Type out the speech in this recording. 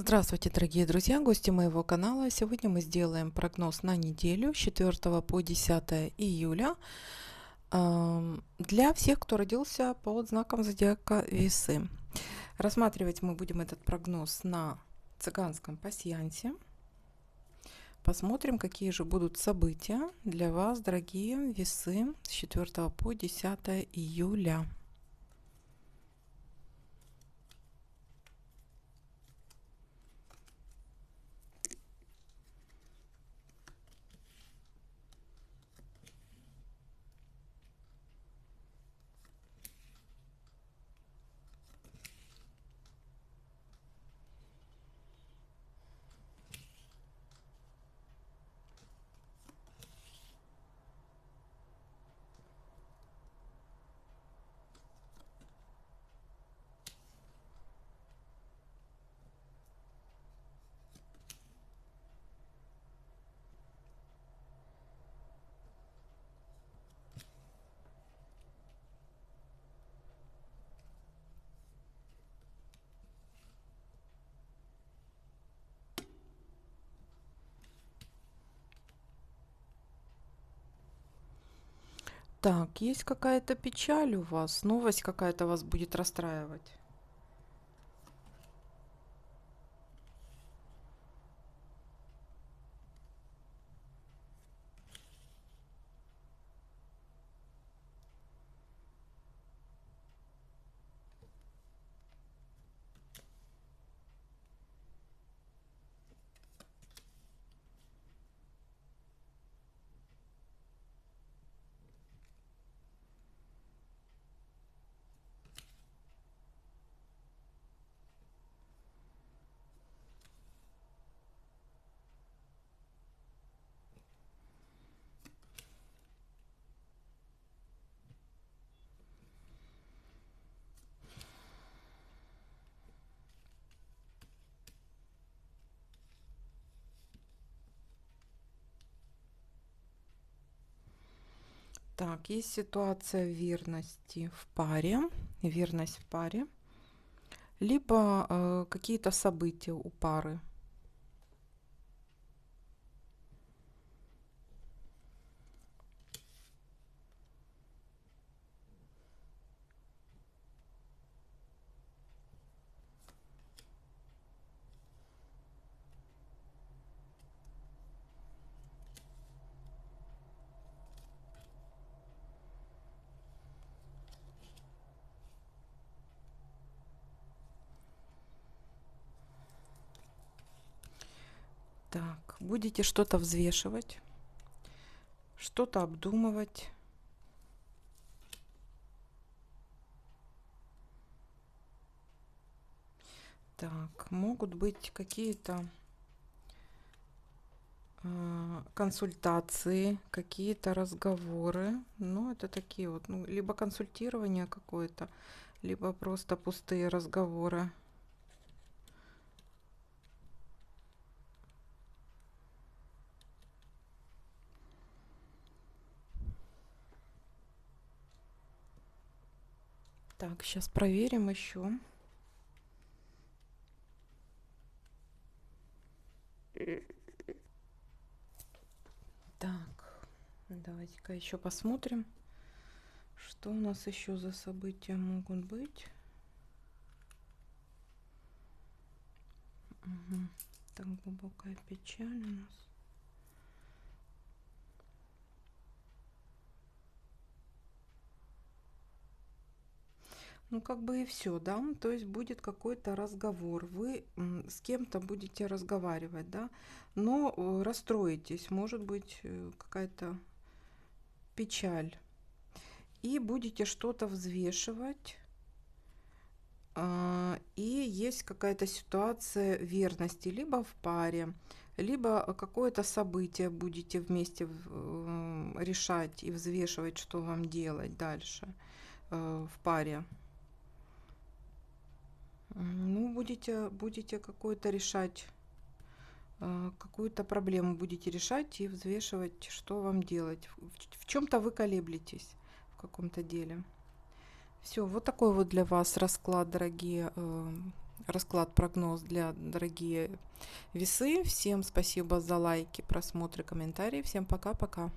Здравствуйте, дорогие друзья, гости моего канала. Сегодня мы сделаем прогноз на неделю с 4 по 10 июля для всех, кто родился под знаком зодиака Весы. Рассматривать мы будем этот прогноз на цыганском пасьянсе. Посмотрим, какие же будут события для вас, дорогие Весы, с 4 по 10 июля. Так, есть какая-то печаль у вас, новость какая-то вас будет расстраивать. Так, есть ситуация верности в паре, верность в паре, либо какие-то события у пары. Так, будете что-то взвешивать, что-то обдумывать. Так, могут быть какие-то консультации, какие-то разговоры. Ну, это такие вот, ну, либо консультирование какое-то, либо просто пустые разговоры. Так, сейчас проверим еще. Так, давайте-ка еще посмотрим, что у нас еще за события могут быть. Угу. Так, глубокая печаль у нас. Ну, как бы и все, да, то есть будет какой-то разговор, вы с кем-то будете разговаривать, да, но расстроитесь, может быть, какая-то печаль, и будете что-то взвешивать, и есть какая-то ситуация верности, либо в паре, либо какое-то событие будете вместе решать и взвешивать, что вам делать дальше в паре. Ну, будете какую-то решать, какую-то проблему будете решать и взвешивать, что вам делать. В чем-то вы колеблетесь в каком-то деле. Все, вот такой вот для вас расклад, дорогие расклад, прогноз для дорогие весы. Всем спасибо за лайки, просмотры, комментарии. Всем пока-пока.